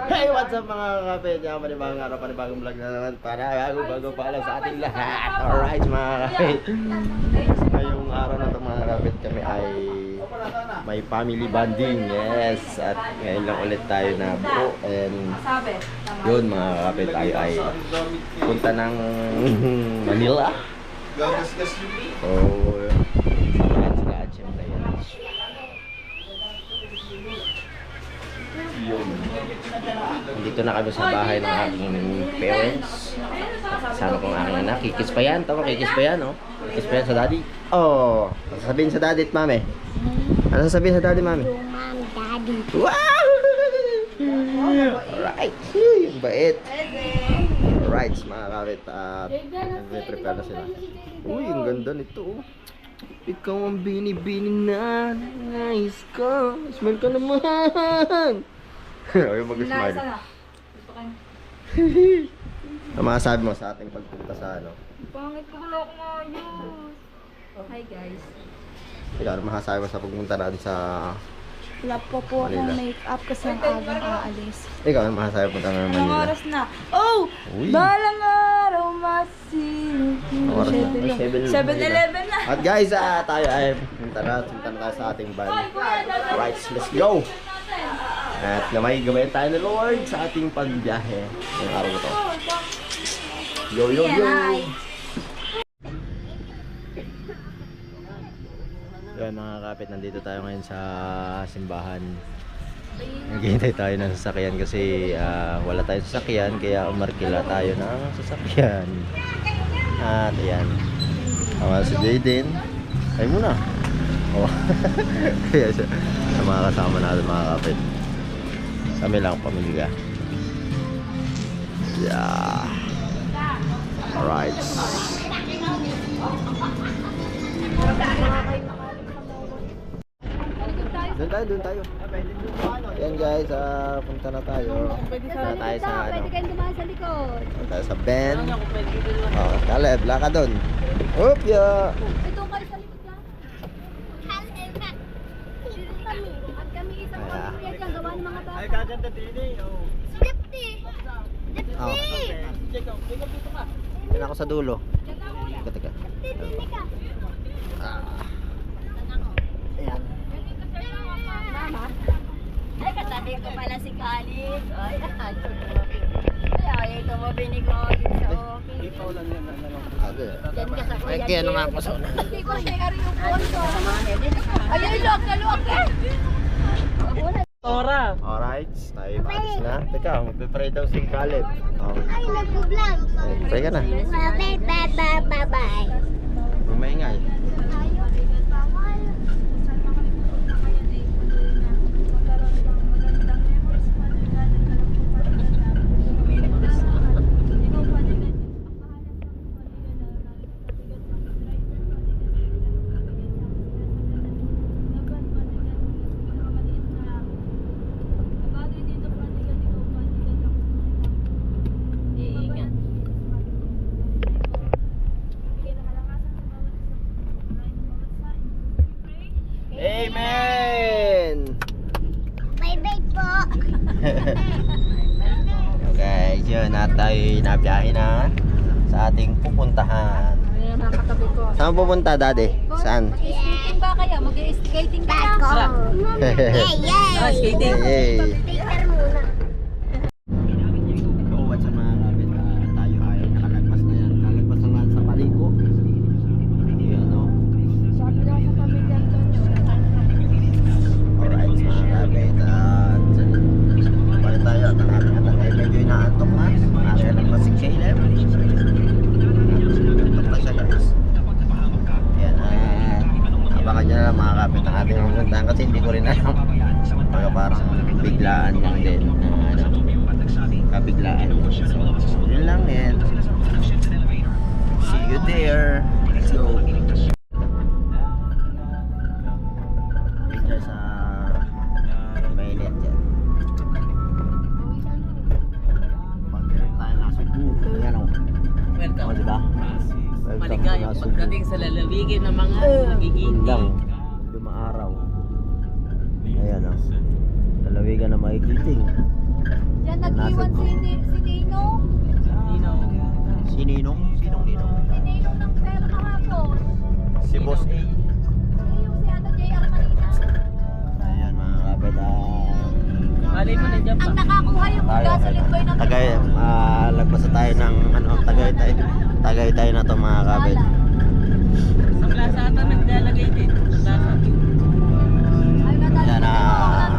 Hey, what's up mga kapit? Yan, panibagong araw, panibagong vlog na naman. Bago pa lang sa ating lahat. Alright mga kapit. Ngayong araw na ito mga kapit, kami ay may family bonding. Yes, at ngayon lang ulit tayo na buo. And yun mga kapit, tayo ay punta ng Manila. So, samahan sila at syempre yan. Yun. Dito na kami sa bahay ng aking parents. Kasama kong aking anak. Kikis pa yan. Tama, kikis pa yan, oh. Kikis pa yan sa daddy. Oh, sasabihin sa daddy at mami. Ano sasabihin sa daddy, mami? Mom, daddy. Wow! Alright. Yung bait. Alright, mga kapit. At nag-prepare na sila. Uy, ang ganda nito, oh. Ikaw ang bini-bini na nice ka. Smile ka naman. Ayaw mag-smile. Ano masasabi mo sa ating pagpunta sa ano? Pangit ko wala akong ayos. Hi guys. Ikaw, ano masasabi mo sa pagpunta natin sa Wala pa po akong make-up kasi ang agang aalis. Ikaw, ano masasabi mo punta ng Anong Manila? oras na? Oh! Uy! Balang araw masin. Anong oras na? Ay, 7-11 na. At guys, tayo ay punta na tayo sa ating van. Alright, let's go! At gamay tayo ng Lord sa ating pagbiyahe ngayong araw na to. Yo, yo, yo! Yan mga kapit, nandito tayo ngayon sa simbahan. Naghihintay tayo ng sasakyan kasi wala tayong sasakyan, kaya umarkila tayo ng sasakyan. At ayan, tama si Jaden. Ay muna. Oh. Kaya siya sa mga kasama natin mga kapit. Kami lang pamilya. Yeah. Alright. Doon tayo. Yan guys, punta na tayo. Punta na tayo sa ano. Pwede kayong dumaan sa likod. Punta tayo sa Ben. Oh, Caleb, laka doon. Oop, ya. Ito kayo sa likod ka. At kami isang pamilya dyan, gawa ng mga bata. Ay, gaganda din eh. Swifty! Oh. Yan ako sa dulo. Teka. Ayan. Mama? Ay, katabi ko pala si Khalid. Ay, ay, ito mo binigay sa office. Ikaw lang yan. Diyan ka sa kuya. Ay, kaya nga ako sa una. Hindi ko share yung phone ko. Ay, luwag na luwag ka. Alright, tayo maalis na. Teka, magpipray daw si Caleb. Oh. Ay, nag-vlog. Pray ka na. Bye-bye. Maingay. Amen! Bye-bye po. Okay, yun na tayo nabiyahe na sa ating pupuntahan. Ayan, nakakatabi ko. Saan pupunta, daddy? Saan? Mag-skating ba kayo? Mag-skating ka lang? Yay! Skating. Yay! Picture muna. So, what's up mga kapit? Tayo ay nakalagpas na yan. Nakalagpas na nga sa Paliko. Yan, no? Sabi lang sa pamilya Antonio. Alright, mga kapit. Balik tayo at ang aming anak ay medyo inaantok na. Aking anak na si Caleb. Antok na siya guys. Yan, abangan nyo na lang mga kapit ang ating pupuntahan kasi hindi ko rin alam. Baga parang biglaan lang din. Kabiglaan. So, yun lang yan. See you there. Let's go. Dito sa mainit dyan. Pag-direct tayo na Cebu. Yan o. O, diba? Maligayang pagdating sa lalawigin ng mga Yun nagiging lang. Dumaaraw. Ayan o. Lalawigan na makikiting. Diyan nag-iwan si Ninong. Si Ninong? Sinong Ninong? Si Ninong ng pera kahapon. Si Boss A. Yung si Ano JR kanina. Ayan mga kapit. Malay mo na dyan pa. Ang nakakuha yung gasoline boy ng Tagay, lagpasa tayo ng ano, Tagaytay na to mga kapit. Sa plaza ata naglalagay din. Sa plaza. Yan na,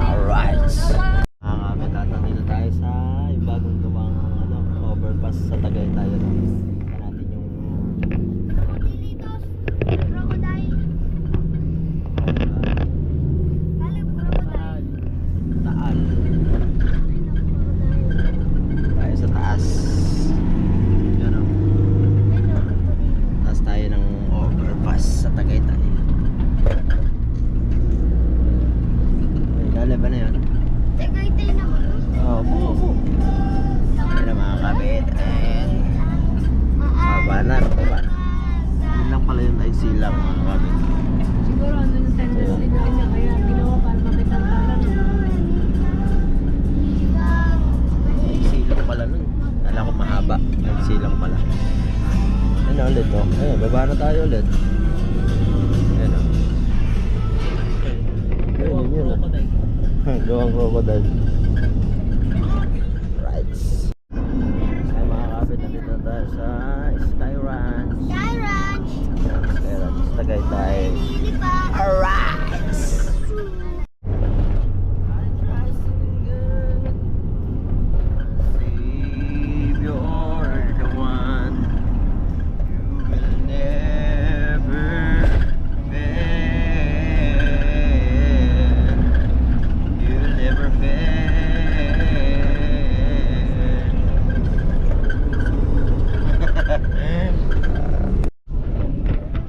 alright. Mga kapit, at nandito tayo sa yung bagong gawang ano, overpass sa Tagaytay. Ano. Tingnan natin yung Taan. Tayo sa taas. Yan o. Taas tayo ng overpass sa Tagaytay. Lala ba na yun? Tagaytay na ba? Oo. Ayan na mga kabit. And baba na. Yun lang pala yung ay silang mga kabit. Siguro ano yung sentence ni kanya kaya ginawa para makita talan. Ay silang pala nun. Kala ko mahaba. Ay silang pala. Ayan na ulit o. Ayan, baba na tayo ulit. Ayan o. Ayan yun o. Gawang crocodile. Right. Ay mga kapit, nandito na tayo sa Sky Ranch. Sky Ranch! Sky Ranch, Tagaytay. Alright! Save you're the one. You will never fail. You'll never fail.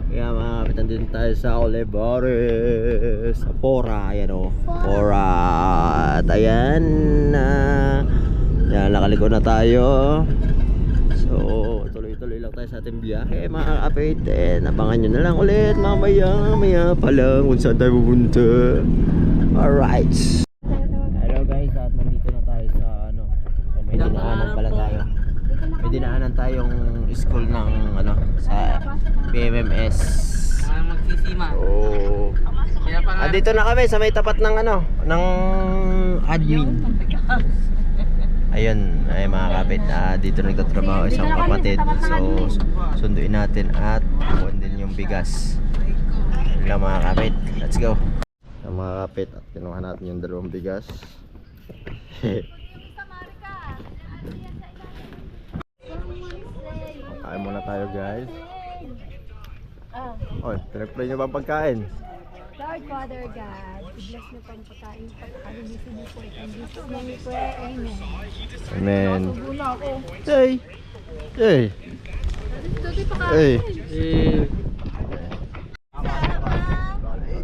Kaya mga kapitan din tayo sa Olivares, sa Pora, ayan o, Pora. At ayan na, yan, nakaliko na tayo. So, tuloy-tuloy lang tayo sa ating biyahe mga kapitan. Abangan nyo na lang ulit mamaya pa lang kung saan tayo pupunta. Alright. Hello guys, at nandito na tayo sa ano, so may dinaanan pala tayo. May dinaanan tayong school ng ano, sa PMMS. Magsisima. Oh. Kaya pa nga. Dito na kami sa may tapat ng ano, ng admin. Ayun, ay mga kapit, dito nagtatrabaho isang kapatid. So, sunduin natin at kukunin din yung bigas. Yun lang mga kapit. Let's go. Ang mga kapit, at kinuha natin yung dalawang bigas. Kain muna tayo guys. Oy, pinag-play nyo ba ang pagkain? Lord Father God, i-bless niyo pang pagkain pagkakalibisi po and this is name we pray, amen. Amen. Muna ako. Hey! Hey! Tuti pa Hey! Eh,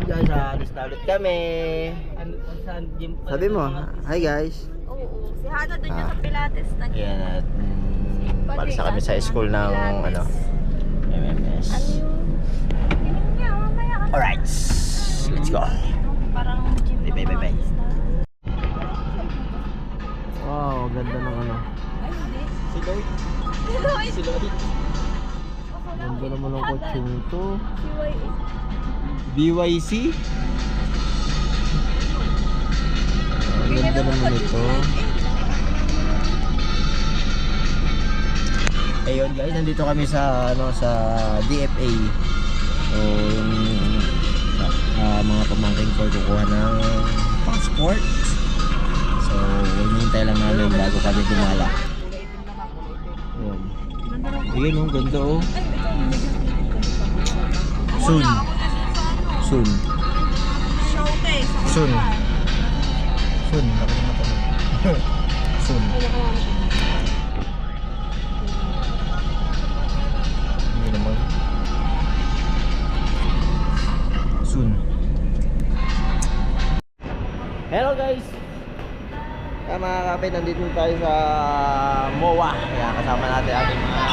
Guys, alis na ulit kami. ano saan gym pa? Sabi mo, hi guys. Oo, si Hana doon niya sa Pilates na. Ayan at palisa kami sa school ng ano, MMS. Niya, mamaya ka. Alright, let's go. Parang gym ng Bye, bye, bye. mga basta. Wow, ganda ng ano. Ay, hindi. Si Lloyd. Lloyd. Si Lloyd. Ganda naman ng kotse nito. Si YS. BYC. Ang ganda naman ito. Ayun guys, nandito kami sa ano, sa DFA. So mga pamangkin ko kukuha ng passport. So hinihintay lang namin bago kami gumala. Ayun. Ayun oh, ganda oh. Soon. Soon. Showcase. Soon. Soon. Soon. Hindi naman. Soon. Hello guys. Kaya mga kapit, nandito tayo sa MOA. Kaya kasama natin ating mga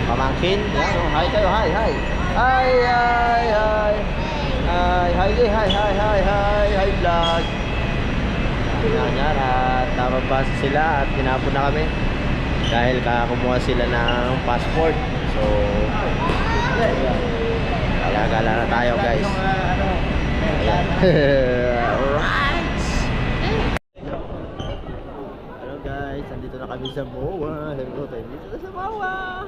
pamangkin. Yan, oh, hi kayo, hi, hi. Hi, hi, hi. Hi, hi, hi, hi, hi, hi, hi, hi, vlog. Yan, yan, at nagpasa sila at tinapon na kami dahil kakakuha sila ng passport. So gala-gala na tayo guys. Ayan. Alright. Hello guys, andito na kami sa MOA. Hello tayo dito na sa MOA.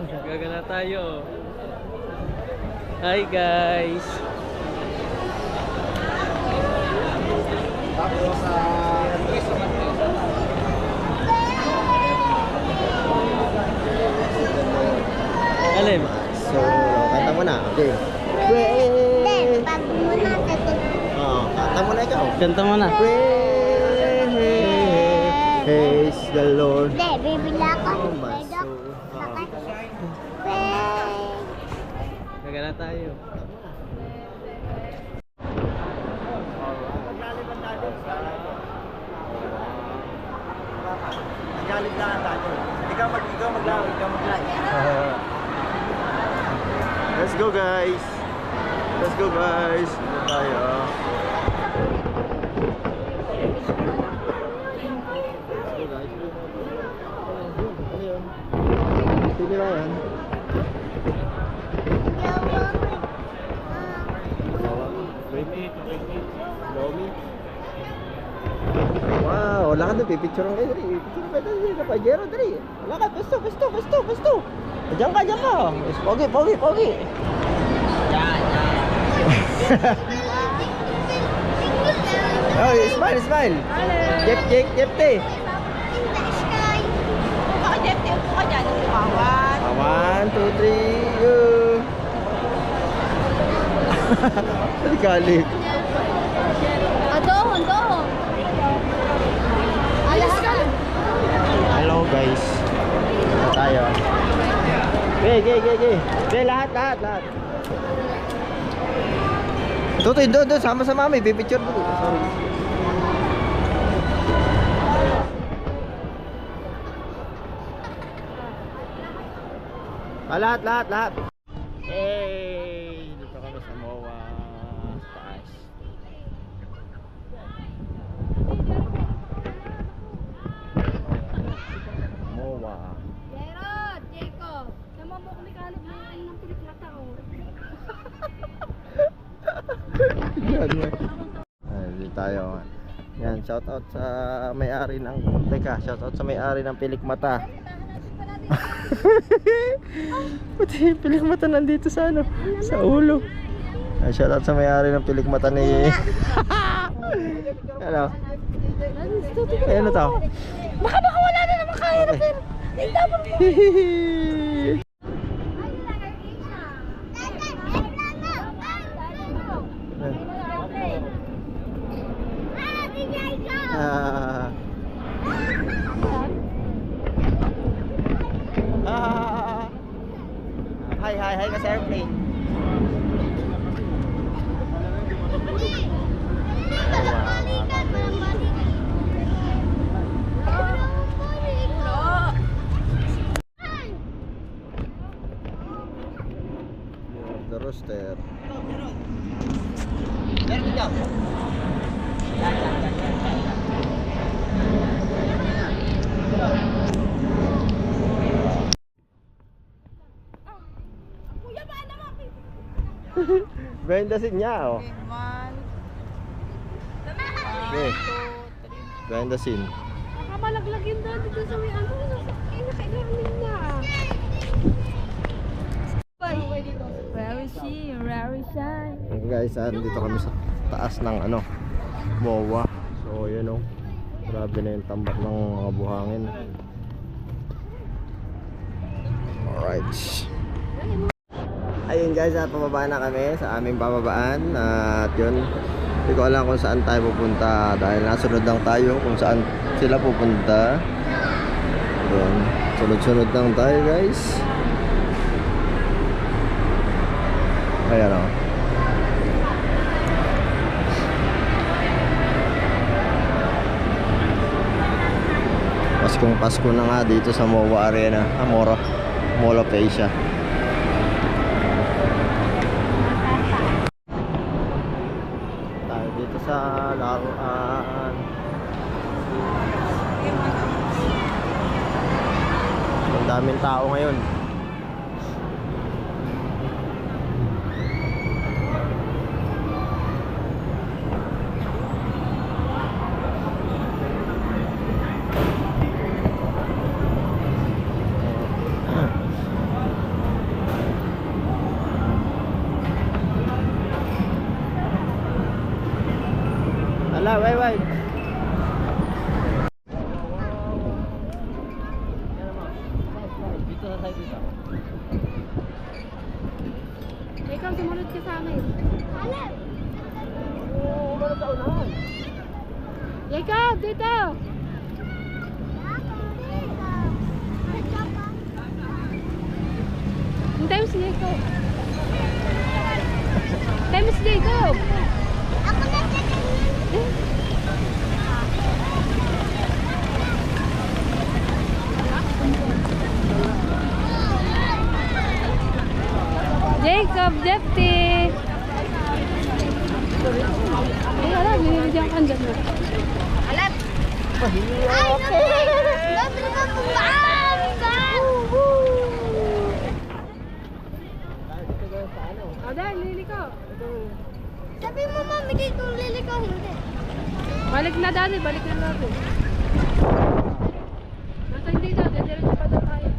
Gagala tayo. Hi guys. Alin? So, kanta mo na. Okay. Pag muna Oo, kanta mo na ikaw. Kanta mo na. Praise the Lord. Hindi, bibila ko. Oh, my soul. Gagala tayo. Galit lang tayo. Ikaw maglaw. Let's go guys. Let's go guys. Dito tayo. Sino ba yan? Lomi. Wow, wala ka doon, pipicture kayo dali. Picture kayo dali, kapajero dali. Wala ka, gusto. Diyan ka. Pogi. Yan. Oh, smile. Jep, te. One, two, three, Galing. Hello guys. Dito tayo. Okay, lahat. Tutoy, doon, sama-sama may pipicture doon. Sorry. Lahat. Hey, dito kami sa MOA. Taas. MOA. Dito tayo. Yan, shoutout sa may-ari ng shoutout sa may-ari ng Pilikmata. Pati Pilikmata nandito sa sa ulo. Ay, shoutout sa may-ari ng Pilikmata ni ano? Ano to? Baka wala na naman kaya na pero Hi ka sa airplane. The rooster. Behind the scene niya, oh. Okay. Behind the scene. malaglag yun doon dito sa may ano. Nakailangan niya. Where is she? Where is she? Hey guys, dito kami sa taas ng MOA. So yun oh. Grabe na yung tambak ng mga buhangin. Alright. Ayun guys, pababa na kami sa aming pababaan. At yun, hindi ko alam kung saan tayo pupunta dahil nasunod lang tayo kung saan sila pupunta. Yun, sunod-sunod lang tayo guys. Ayan o. Paskong Pasko na nga dito sa MOA Arena, Mall of Asia. Tayo dito dito sa laruan. Ang daming tao ngayon. Ala, way. Dito sa side dito. Ikaw, sumunod ka sa amin. Alam! Oo, wala sa unahan. Jacob, dito! Hintay mo si Jacob. Hintay mo si Jacob. Ako na Jacob, Jeffy. Ay, alam, binibigyan ka dyan. Alam! Ay, nabi ka kumbaan! Dahil, lili ko. Sabi mo, mami, dito lili ko, hindi. Balik na dati, balik na dati. Nasa hindi daw, diretso pa daw tayo.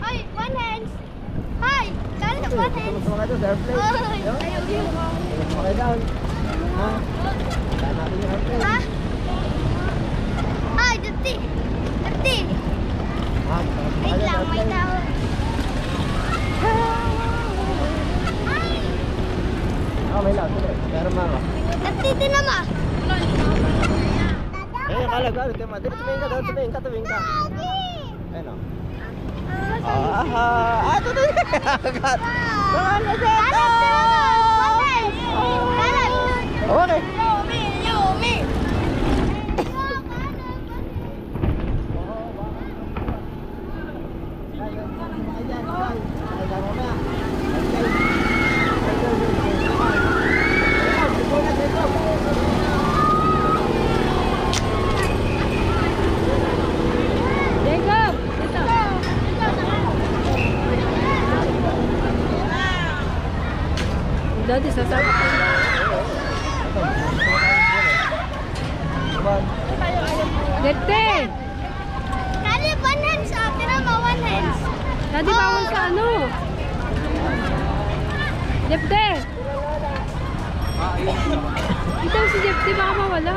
Ay, one hands! Hi! Kala na one hands! Gusto mo kayo sa airplane? Ay, ayaw yun. Gusto mo kayo down? Ha? Saan natin yung airplane? Ha? Ay, Dati! Dati! Ha? Gusto mo Wait kayo sa lang, may airplane? tao. Ah, may lang. Sige. Pero mama. Dati din naman! Eh, kalagay. Tema. Dito tumingin ka daw. Tumingin ka. Ayun o. Ito na yun. Agad. Ano siya ito? Okay. Yumi! Jacob! Dito! Dati sasama ko. Dete! Kali, one hands ah. Tira mo, one hands. Dati bawal sa ano? Dete! Ito si Dete, baka mawala.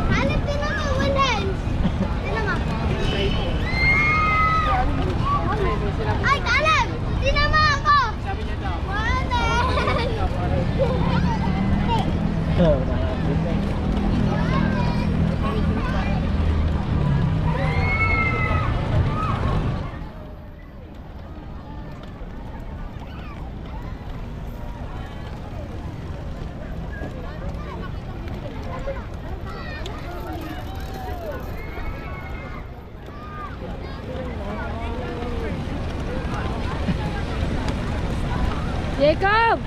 Kali, tira mo, one hands. Tira mo. Ay, Caleb! Sinama ako! Sabi niya daw. Jacob!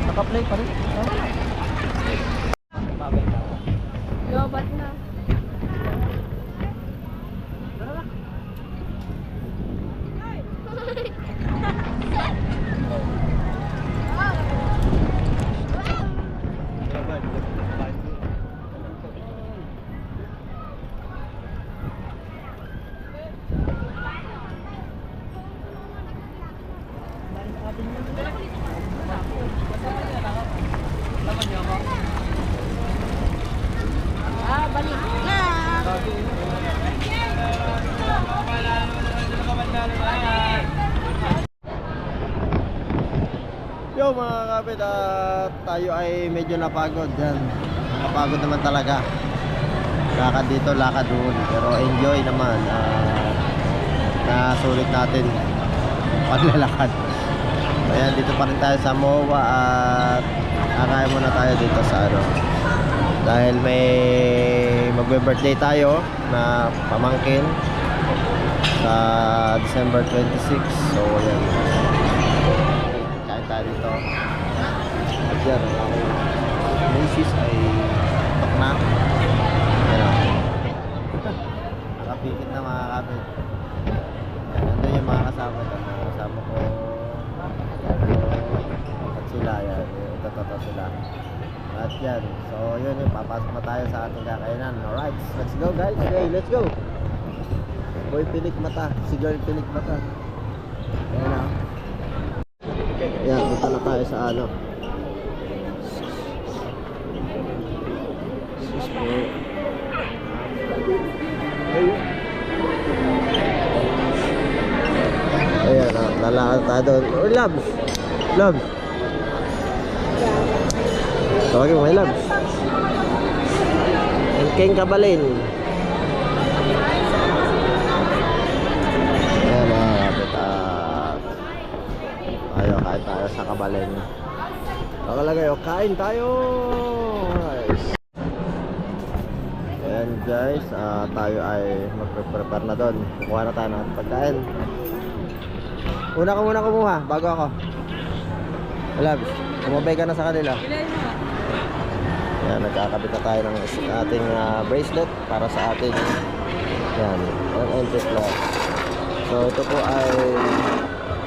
Naka-play pa rin. Lobat na. Balik na! Yo mga kapit, tayo ay medyo napagod yan. Napagod naman talaga. lakad dito, lakad doon. Pero enjoy naman. Nasulit natin paglalakad. Ayan, dito pa rin tayo sa MOA at kakain muna tayo dito sa ano. Dahil may magbe-birthday tayo na pamangkin sa December 26. So, ayan. Kain tayo dito. At yan, ang Macy's ay tok na. Ayan o. Nakapikit na mga kapit. Ayan, nandun yung mga kasama ko. Mga kasama ko. At sila, yan. Ito sila. At yan. So, yun yung papasok na tayo sa ating kakainan. Alright, let's go guys. Okay, let's go. Boy pilik mata, si girl pilik mata. Ayan o. Ayan, punta na tayo sa ano. Ayan o, lalakad tayo doon. Oh, Labs! Labs! Tawagin mo, may Labs. Ang King Kabalin. Ayan mga kapit at kain tayo sa Kabalin. Nakalagay o, kain tayo! Guys. Ayan guys, tayo ay magpe-prepare na doon. Kukuha na tayo ng pagkain. Una ka muna kumuha, bago ako. Labs, kumabay ka na sa kanila. Ayan, nagkakabit na tayo ng ating bracelet para sa ating yan, ang entry class. So ito po ay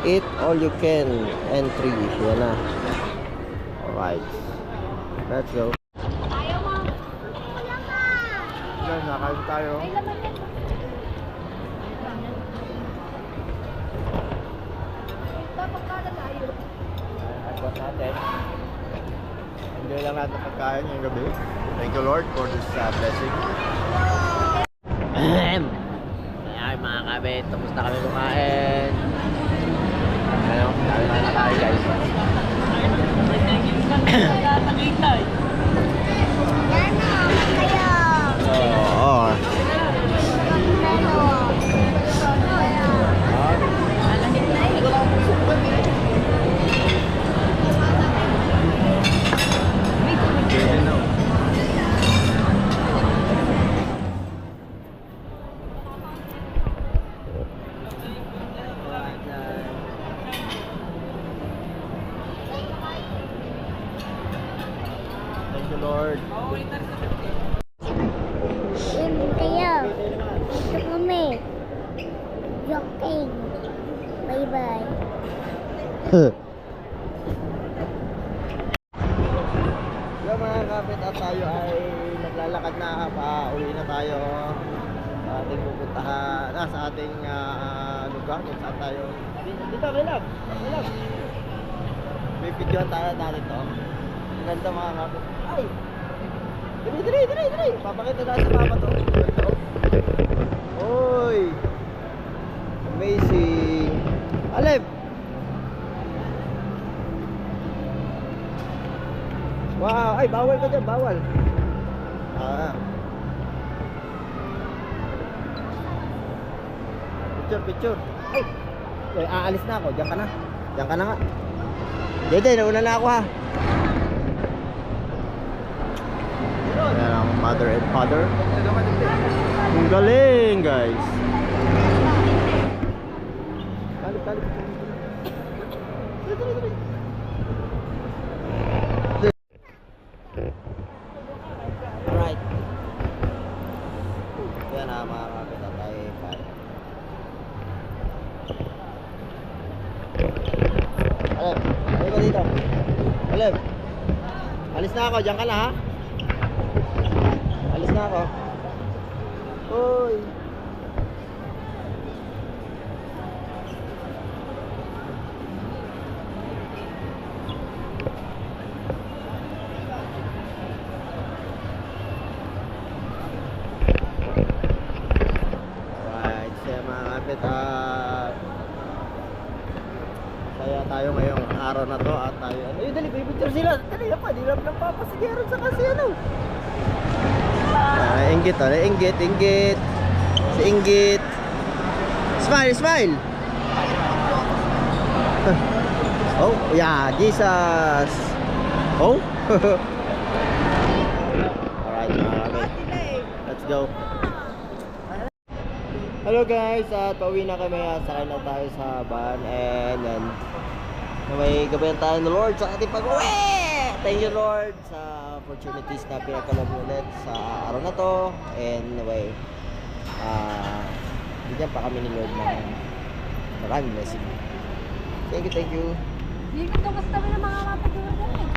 eat all you can entry. Yan na. Alright, let's go. Yan, nakain tayo. Agwas natin. Enjoy lang natin pagkain ngayong gabi. Thank you Lord for this blessing. Ayan mga kabit, tapos na kami kumain. Ano? Dami na nakain guys. Oo. Thank you Lord. Kayo, ito kami. Joking. Bye-bye. Yo mga kapit at tayo ay naglalakad na, pauwi na tayo sa ating pupuntahan, sa ating lugar kung saan tayo. Dito, relax. Relax. May videohan tayo natin to. Ang ganda mga kapit. Ay! Dali! Papakita na sa mama to. Oy! Amazing! Alep! Wow! Ay, bawal ka dyan, bawal. Picture. Ay! Aalis na ako, diyan ka na. Diyan ka na nga. Dede, nauna na ako ha. Ayan ang mother and father. Ang galing guys. Talip. Alright. Yan mga kapit at tayo kain. Alep, ano ka dito? Alep, alis na ako, diyan ka na ha. Alis na ako. Hoy. Alright, siya mga kapit at kaya tayo ngayong araw na to at tayo dali, picture sila. Dali na pa, di lang papasigero sa kasi ano. Inggit, oh. Inggit. Si Inggit. Smile. Oh, yeah, Jesus. Oh. Alright, mga kapit. Let's go. Hello guys, at pauwi na kami. Sakay na tayo sa van. And yan, may gabayan tayo ng Lord sa ating pag-uwi. Thank you Lord sa opportunities na pinagkalam ulit sa araw na to. And anyway, bigyan pa kami ni Lord ng maraming blessing. Thank you. Hindi ko ito basta ng mga mapagulog.